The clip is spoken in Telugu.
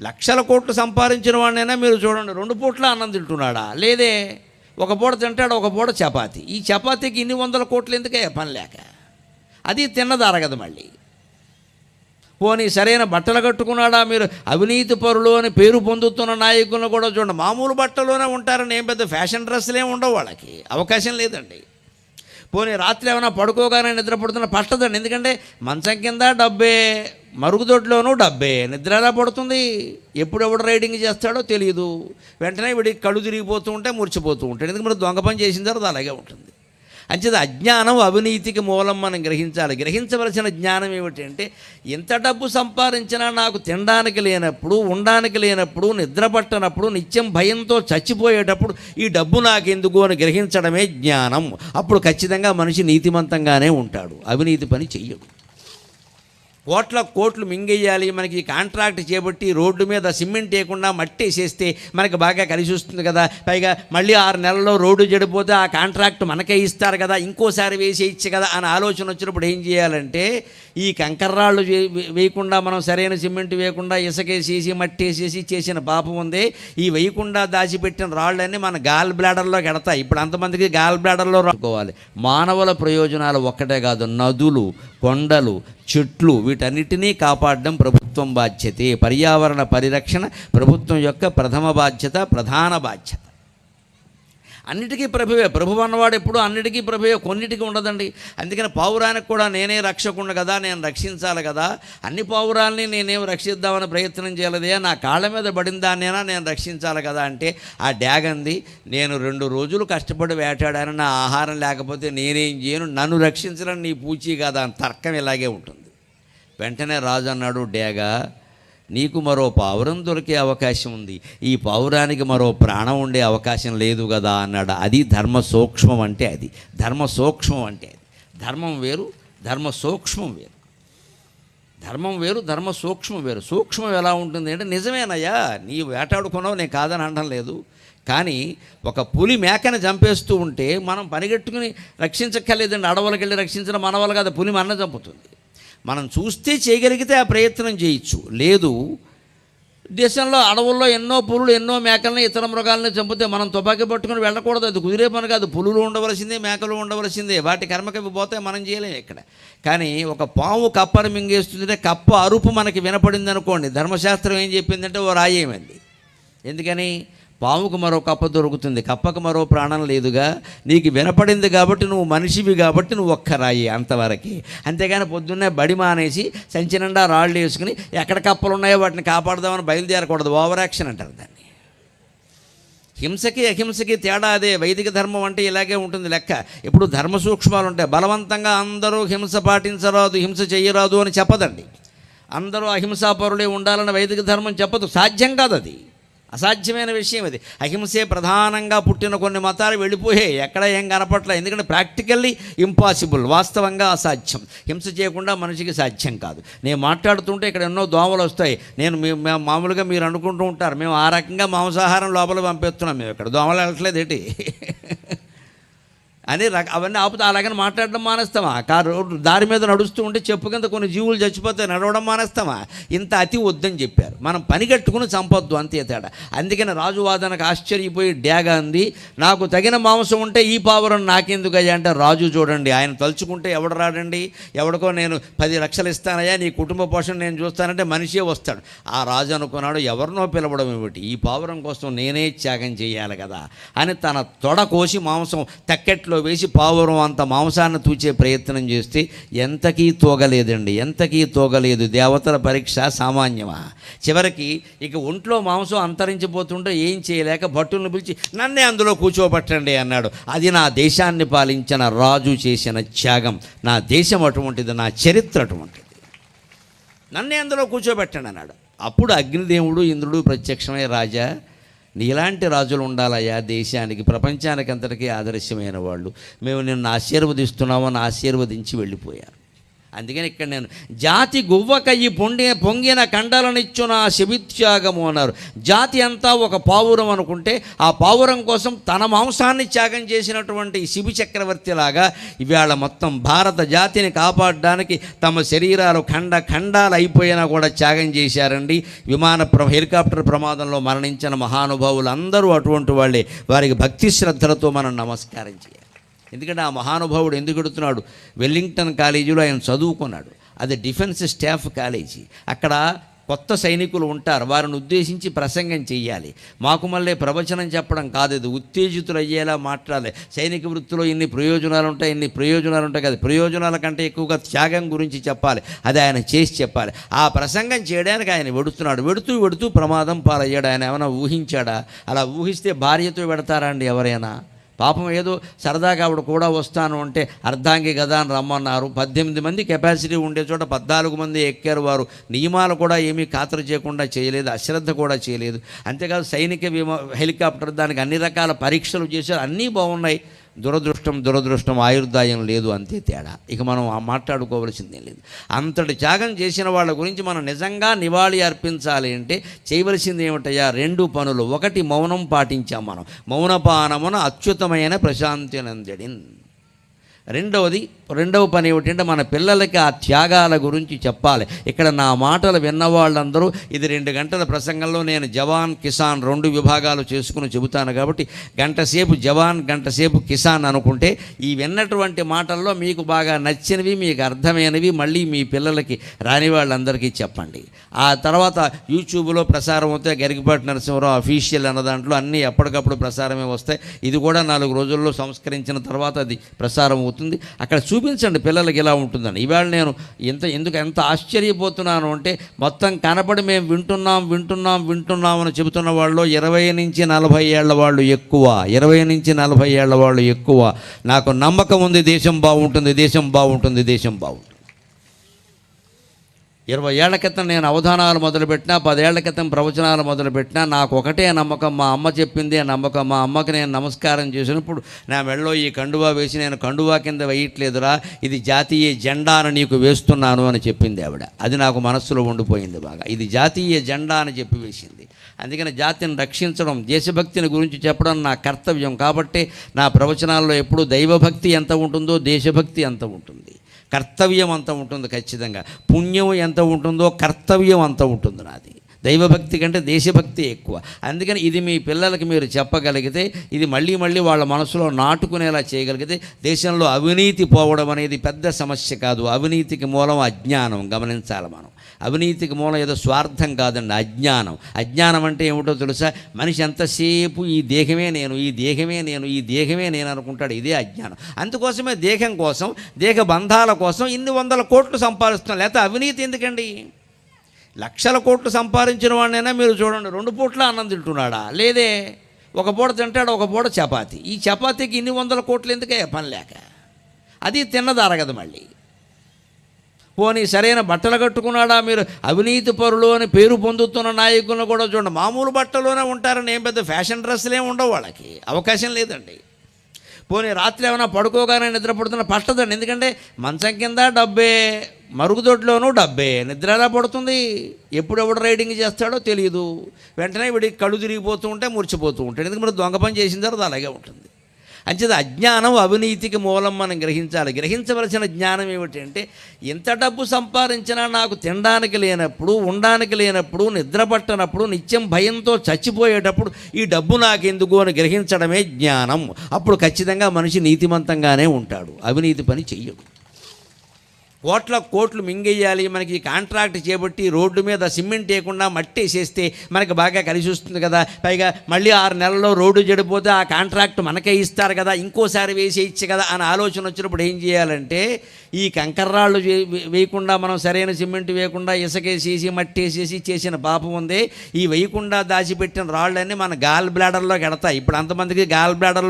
లక్షల కోట్లు సంపాదించిన వాడినైనా మీరు చూడండి, 2 పూట్ల అన్నం తింటున్నాడా? లేదే, ఒక పూట తింటాడు, ఒక పూట చపాతి. ఈ చపాతీకి ఇన్ని 100 కోట్లు ఎందుకే పని లేక? అది తిన్నది అరగదు మళ్ళీ. పోనీ సరైన బట్టలు కట్టుకున్నాడా? మీరు అవినీతి పరులు అని పేరు పొందుతున్న నాయకులను కూడా చూడండి, మామూలు బట్టలోనే ఉంటారని, ఏం పెద్ద ఫ్యాషన్ డ్రెస్సులు ఏమి ఉండవు, వాళ్ళకి అవకాశం లేదండి. పోనీ రాత్రి ఏమైనా పడుకోగానే నిద్రపడుతున్న పట్టదండి, ఎందుకంటే మంచం కింద డబ్బే, మరుగుదొడ్లోనూ డబ్బే, నిద్ర ఎలా పడుతుంది? ఎప్పుడెప్పుడు రైడింగ్ చేస్తాడో తెలియదు, వెంటనే వీడికి కళ్ళు తిరిగిపోతూ ఉంటే మురిచిపోతూ ఉంటాడు. ఎందుకంటే మరి దొంగ పని చేసిన తర్వాత అలాగే ఉంటుంది. అంచేది అజ్ఞానం అవినీతికి మూలం మనం గ్రహించాలి. గ్రహించవలసిన జ్ఞానం ఏమిటంటే, ఎంత డబ్బు సంపాదించినా నాకు తినడానికి లేనప్పుడు, ఉండడానికి లేనప్పుడు, నిద్ర పట్టనప్పుడు, నిత్యం భయంతో చచ్చిపోయేటప్పుడు ఈ డబ్బు నాకెందుకు అని గ్రహించడమే జ్ఞానం. అప్పుడు ఖచ్చితంగా మనిషి నీతిమంతంగానే ఉంటాడు, అవినీతి పని చెయ్యడు. కోట్లు మింగేయాలి, మనకి కాంట్రాక్ట్ చేపట్టి రోడ్డు మీద సిమెంట్ వేయకుండా మట్టి వేసేస్తే మనకి బాగా కలిసి వస్తుంది కదా, పైగా మళ్ళీ 6 నెలల్లో రోడ్డు చెడిపోతే ఆ కాంట్రాక్ట్ మనకే ఇస్తారు కదా, ఇంకోసారి వేసేయచ్చు కదా అని ఆలోచన వచ్చినప్పుడు ఏం చేయాలంటే, ఈ కంకర్రాళ్ళు వేయకుండా, మనం సరైన సిమెంట్ వేయకుండా ఇసుకేసేసి మట్టి వేసేసి చేసిన పాపం ఉందే, ఈ వేయకుండా దాచిపెట్టిన రాళ్ళన్నీ మన గాల్ బ్లాడర్లోకి ఎడతాయి. ఇప్పుడు అంతమందికి గాల్ బ్లాడర్లో రాసుకోవాలి. మానవుల ప్రయోజనాలు ఒక్కటే కాదు, నదులు, కొండలు, చెట్లు, వీటన్నిటినీ కాపాడడం ప్రభుత్వం బాధ్యతే. పర్యావరణ పరిరక్షణ ప్రభుత్వం యొక్క ప్రథమ బాధ్యత, ప్రధాన బాధ్యత. అన్నిటికీ ప్రభువే. ప్రభువు అన్నవాడు ఎప్పుడు అన్నిటికీ ప్రభువే, కొన్నిటికి ఉండదండి. అందుకని పావురానికి కూడా నేనే రక్షకుండా కదా, నేను రక్షించాలి కదా, అన్ని పావురాల్ని నేనేం రక్షిద్దామని ప్రయత్నం చేయలేదే, నా కాళ్ళ మీద పడిన దాన్నైనా నేను రక్షించాలి కదా అంటే, ఆ డ్యాగంది, నేను 2 రోజులు కష్టపడి వేటాడాను, నా ఆహారం లేకపోతే నేనేం చేయను, నన్ను రక్షించడం నీ పూచీ కదా అని తర్కం ఇలాగే ఉంటుంది. వెంటనే రాజు అన్నాడు, డ్యాగా, నీకు మరో పావురం దొరికే అవకాశం ఉంది, ఈ పావురానికి మరో ప్రాణం ఉండే అవకాశం లేదు కదా అన్నాడు. అది ధర్మ సూక్ష్మం అంటే, అది ధర్మ సూక్ష్మం అంటే. అది ధర్మం వేరు, ధర్మ సూక్ష్మం వేరు. ధర్మం వేరు, ధర్మ సూక్ష్మం వేరు. సూక్ష్మం ఎలా ఉంటుంది అంటే, నిజమేనయ్యా, నీ వేటాడుకున్నావు, నేను కాదని అనడం లేదు, కానీ ఒక పులి మేకని చంపేస్తూ ఉంటే మనం పనిగట్టుకుని రక్షించక్కర్లేదండి. అడవులకు వెళ్ళి రక్షించడం మన వల్ల కాదు, పులి మన చంపుతుంది. మనం చూస్తే చేయగలిగితే ఆ ప్రయత్నం చేయొచ్చు. లేదు, దేశంలో అడవుల్లో ఎన్నో పులులు, ఎన్నో మేకల్ని, ఇతర మృగాలని చంపితే మనం తుపాకీ పట్టుకుని వెళ్ళకూడదు, అది కుదిరే పని కాదు. పులులు ఉండవలసిందే, మేకలు ఉండవలసిందే, వాటి కర్మకవి పోతే మనం చేయలేము ఇక్కడ. కానీ ఒక పాము కప్పని మింగేస్తుందంటే, కప్ప అరుపు మనకి వినపడింది అనుకోండి, ధర్మశాస్త్రం ఏం చెప్పిందంటే ఓ రాయేమంది. ఎందుకని? పాముకు మరో కప్ప దొరుకుతుంది, కప్పకు మరో ప్రాణం లేదుగా, నీకు వినపడింది కాబట్టి, నువ్వు మనిషివి కాబట్టి నువ్వు ఒక్క రాయి అంతవరకు. అంతేగాని పొద్దున్నే బడి మానేసి సంచి నిండా రాళ్ళు వేసుకుని ఎక్కడ కప్పలు ఉన్నాయో వాటిని కాపాడదామని బయలుదేరకూడదు. ఓవర్ యాక్షన్ అంటారు దాన్ని. హింసకి అహింసకి తేడా అదే. వైదిక ధర్మం అంటే ఇలాగే ఉంటుంది లెక్క. ఇప్పుడు ధర్మ సూక్ష్మాలు ఉంటాయి. బలవంతంగా అందరూ హింస పాటించరాదు, హింస చెయ్యరాదు అని చెప్పదండి. అందరూ అహింసాపరులే ఉండాలని వైదిక ధర్మం చెప్పదు, సాధ్యం కాదు, అది అసాధ్యమైన విషయం. అది అహింసే ప్రధానంగా పుట్టిన కొన్ని మతాలు వెళ్ళిపోయాయి, ఎక్కడ ఏం కనపట్ల. ఎందుకంటే ప్రాక్టికల్లీ ఇంపాసిబుల్, వాస్తవంగా అసాధ్యం. హింస చేయకుండా మనిషికి సాధ్యం కాదు. నేను మాట్లాడుతుంటే ఇక్కడ ఎన్నో దోమలు వస్తాయి. మామూలుగా మీరు అనుకుంటూ ఉంటారు, మేము ఆ రకంగా మాంసాహారం లోపల పంపిస్తున్నాం, మేము ఇక్కడ దోమలు వెళ్ళట్లేదు ఏంటి అని అవన్నీ ఆపుతా. అలాగని మాట్లాడడం మానేస్తామా? దారి మీద నడుస్తూ ఉంటే చెప్పు కింద కొన్ని జీవులు చచ్చిపోతాయి, నడవడం మానేస్తామా? ఇంత అతి వద్దని చెప్పారు. మనం పని కట్టుకుని చంపొద్దు, అంతే తేడా. అందుకని రాజు వాదనకు ఆశ్చర్యపోయి డ్యాగా అంది, నాకు తగిన మాంసం ఉంటే ఈ పావురం నాకెందుకయ్యా అంటే, రాజు చూడండి, ఆయన తలుచుకుంటే ఎవడు రాడండి. ఎవడికో నేను 10 లక్షలు ఇస్తానయ్యా, నీ కుటుంబ పోషణ నేను చూస్తానంటే మనిషే వస్తాడు. ఆ రాజు అనుకున్నాడు, ఎవరినో పిలవడం ఏమిటి, ఈ పావురం కోసం నేనే త్యాగం చేయాలి కదా అని తన తొడ కోసి మాంసం తక్కెట్లో వేసి పావురం అంత మాంసాన్ని తూచే ప్రయత్నం చేస్తే ఎంతకీ తోగలేదండి, ఎంతకీ తోగలేదు. దేవతల పరీక్ష సామాన్యమా? చివరికి ఇక ఒంట్లో మాంసం అంతరించిపోతుంటే ఏం చేయలేక భటులను పిలిచి నన్నే అందులో కూర్చోబెట్టండి అన్నాడు. అది నా దేశాన్ని పాలించిన రాజు చేసిన త్యాగం. నా దేశం అటువంటిది, నా చరిత్ర అటువంటిది, నన్నే అందులో కూర్చోబెట్టండి అన్నాడు. అప్పుడు అగ్నిదేవుడు ఇంద్రుడు ప్రత్యక్షమై, రాజా, నీలాంటి రాజులు ఉండాలయ్యా దేశానికి, ప్రపంచానికి అంతటికీ ఆదర్శమైన వాళ్ళు, మేము నిన్ను ఆశీర్వదిస్తున్నామని ఆశీర్వదించి వెళ్ళిపోయారు. అందుకని ఇక్కడ నేను జాతి గువ్వకయ్యి పొంగిన కండలనిచ్చున శిబిత్యాగము అన్నారు. జాతి అంతా ఒక పావురం అనుకుంటే ఆ పావురం కోసం తన మాంసాన్ని త్యాగం చేసినటువంటి శిబి చక్రవర్తి లాగా ఇవాళ మొత్తం భారత జాతిని కాపాడడానికి తమ శరీరాలు ఖండాలు అయిపోయినా కూడా త్యాగం చేశారండి. హెలికాప్టర్ ప్రమాదంలో మరణించిన మహానుభావులు అందరూ అటువంటి వాళ్ళే. వారికి భక్తి శ్రద్ధలతో మనం నమస్కారం చేయాలి. ఎందుకంటే ఆ మహానుభావుడు ఎందుకు ఎడుతున్నాడు? వెల్లింగ్టన్ కాలేజీలో ఆయన చదువుకున్నాడు. అది డిఫెన్స్ స్టాఫ్ కాలేజీ. అక్కడ కొత్త సైనికులు ఉంటారు, వారిని ఉద్దేశించి ప్రసంగం చెయ్యాలి. మాకు మళ్ళీ ప్రవచనం చెప్పడం కాదు, ఇది ఉత్తేజితులు అయ్యేలా మాట్లాడాలి. సైనిక వృత్తిలో ఇన్ని ప్రయోజనాలు ఉంటాయి కదా, ప్రయోజనాల కంటే ఎక్కువగా త్యాగం గురించి చెప్పాలి. అది ఆయన చేసి చెప్పాలి. ఆ ప్రసంగం చేయడానికి ఆయన వెడుతూ ప్రమాదం పాలయ్యాడు. ఆయన ఏమైనా ఊహించాడా? అలా ఊహిస్తే భార్యతో పెడతారా అండి ఎవరైనా? పాపం ఏదో సరదాగా ఆవిడ కూడా వస్తాను అంటే అర్ధాంగి కదా అని రమ్మన్నారు. 18 మంది కెపాసిటీ ఉండే చోట 14 మంది ఎక్కారు. వారు నియమాలు కూడా ఏమీ ఖాతరు చేయకుండా చేయలేదు, అశ్రద్ధ కూడా చేయలేదు. అంతేకాదు సైనిక హెలికాప్టర్, దానికి అన్ని రకాల పరీక్షలు చేశారు, అన్నీ బాగున్నాయి. దురదృష్టం ఆయుర్దాయం లేదు, అంతే తేడా. ఇక మనం మాట్లాడుకోవలసిందేం లేదు. అంతటి త్యాగం చేసిన వాళ్ళ గురించి మనం నిజంగా నివాళి అర్పించాలి అంటే చేయవలసింది ఏమిటయ్యా? 2 పనులు. ఒకటి మౌనం పాటించాం మనం, మౌనపానమున అచ్యుతమైన ప్రశాంతి నందడిన్. రెండవ పని ఏమిటంటే మన పిల్లలకి ఆ త్యాగాల గురించి చెప్పాలి. ఇక్కడ నా మాటలు విన్నవాళ్ళందరూ, ఇది 2 గంటల ప్రసంగంలో నేను జవాన్ కిసాన్ 2 విభాగాలు చేసుకుని చెబుతాను కాబట్టి గంటసేపు జవాన్ గంటసేపు కిసాన్ అనుకుంటే ఈ విన్నటువంటి మాటల్లో మీకు బాగా నచ్చినవి, మీకు అర్థమైనవి మళ్ళీ మీ పిల్లలకి రాని వాళ్ళందరికీ చెప్పండి. ఆ తర్వాత యూట్యూబ్లో ప్రసారం అవుతాయి. గరికపాటి నరసింహరావు అఫీషియల్ అన్న దాంట్లో అన్నీ ఎప్పటికప్పుడు ప్రసారమే వస్తాయి. ఇది కూడా 4 రోజుల్లో సంస్కరించిన తర్వాత అది ప్రసారం అవుతుంది. అక్కడ చూపించండి పిల్లలకి ఇలా ఉంటుందని. ఇవాళ నేను ఎంత ఆశ్చర్యపోతున్నాను అంటే మొత్తం కనపడి మేము వింటున్నాం అని చెబుతున్న వాళ్ళు 20 నుంచి 40 ఏళ్ల వాళ్ళు ఎక్కువ. 20 నుంచి 40 ఏళ్ల వాళ్ళు ఎక్కువ. నాకు నమ్మకం ఉంది, దేశం బాగుంటుంది. 20 ఏళ్ల క్రితం నేను అవధానాలు మొదలుపెట్టినా, 10 ఏళ్ల క్రితం ప్రవచనాలు మొదలుపెట్టినా నాకు ఒకటే నమ్మకం, మా అమ్మ చెప్పిందే నమ్మకం. మా అమ్మకి నేను నమస్కారం చేసినప్పుడు నా మెడలో ఈ కండువా వేసి, నేను కండువా కింద వేయట్లేదురా, ఇది జాతీయ జెండాను నీకు వేస్తున్నాను అని చెప్పింది ఆవిడ. అది నాకు మనస్సులో ఉండిపోయింది బాగా. ఇది జాతీయ జెండా అని చెప్పి వేసింది. అందుకని జాతిని రక్షించడం, దేశభక్తిని గురించి చెప్పడం నా కర్తవ్యం. కాబట్టి నా ప్రవచనాల్లో ఎప్పుడు దైవభక్తి ఎంత ఉంటుందో దేశభక్తి అంత ఉంటుంది, కర్తవ్యం అంత ఉంటుంది. ఖచ్చితంగా పుణ్యం ఎంత ఉంటుందో కర్తవ్యం అంత ఉంటుంది నాది. దైవభక్తి కంటే దేశభక్తి ఎక్కువ. అందుకని ఇది మీ పిల్లలకి మీరు చెప్పగలిగితే, ఇది మళ్ళీ వాళ్ళ మనసులో నాటుకునేలా చేయగలిగితే దేశంలో అవినీతి పోవడం అనేది పెద్ద సమస్య కాదు. అవినీతికి మూలం అజ్ఞానం. గమనించాలి మనం. అవినీతికి మూలం ఏదో స్వార్థం కాదండి, అజ్ఞానం అంటే ఏమిటో తెలుసా? మనిషి ఎంతసేపు ఈ దేహమే నేను అనుకుంటాడు. ఇదే అజ్ఞానం. అందుకోసమే దేహం కోసం, దేహ బంధాల కోసం ఇన్ని 100 కోట్లు సంపాదిస్తున్నాం. లేకపోతే అవినీతి ఎందుకండి? లక్షల కోట్లు సంపాదించిన వాడినైనా మీరు చూడండి, 2 పూట్ల అన్నం తింటున్నాడా? లేదే. ఒక పూట తింటాడు, ఒక పూట చపాతి. ఈ చపాతీకి ఇన్ని 100 కోట్లు ఎందుకే? పని లేక. అది తిన్నదారగదు మళ్ళీ. పోనీ సరైన బట్టలు కట్టుకున్నాడా? మీరు అవినీతి పరులు అని పేరు పొందుతున్న నాయకులను కూడా చూడండి, మామూలు బట్టలోనే ఉంటారని. ఏం పెద్ద ఫ్యాషన్ డ్రెస్సులే ఉండవు వాళ్ళకి, అవకాశం లేదండి. పోనీ రాత్రి ఏమైనా పడుకోగానే నిద్రపడుతున్న పట్టదండి. ఎందుకంటే మంచం కింద డబ్బే, మరుగుదొడ్లోనూ డబ్బే. నిద్ర ఎలా పడుతుంది? ఎప్పుడెప్పుడు రైడింగ్ చేస్తాడో తెలియదు. వెంటనే వీడికి కళ్ళు తిరిగిపోతూ ఉంటే మూర్చిపోతూ ఉంటాడు. ఎందుకంటే మరి దొంగ పని చేసిన తర్వాత అలాగే ఉంటుంది. అంచేత అజ్ఞానం అవినీతికి మూలం మనం గ్రహించాలి. గ్రహించవలసిన జ్ఞానం ఏమిటంటే, ఎంత డబ్బు సంపాదించినా నాకు తినడానికి లేనప్పుడు, ఉండడానికి లేనప్పుడు, నిద్ర పట్టనప్పుడు, నిత్యం భయంతో చచ్చిపోయేటప్పుడు ఈ డబ్బు నాకెందుకు అని గ్రహించడమే జ్ఞానం. అప్పుడు ఖచ్చితంగా మనిషి నీతిమంతంగానే ఉంటాడు, అవినీతి పని చెయ్యడు. కోట్లు మింగేయాలి, మనకి కాంట్రాక్ట్ చేపట్టి రోడ్డు మీద సిమెంట్ వేయకుండా మట్టి వేసేస్తే మనకి బాగా కలిసి వస్తుంది కదా, పైగా మళ్ళీ 6 నెలల్లో రోడ్డు చెడిపోతే ఆ కాంట్రాక్ట్ మనకే ఇస్తారు కదా, ఇంకోసారి వేసేయచ్చు కదా అని ఆలోచన వచ్చినప్పుడు ఏం చేయాలంటే, ఈ కంకర్రాళ్ళు వేయకుండా, మనం సరైన సిమెంట్ వేయకుండా ఇసుకేసేసి మట్టి వేసేసి చేసిన పాపం ఉందే, ఈ వేయకుండా దాచిపెట్టిన రాళ్ళన్నీ మన గాల్ బ్లాడర్లోకి ఎడతాయి. ఇప్పుడు అంతమందికి గాల్ బ్లాడర్లో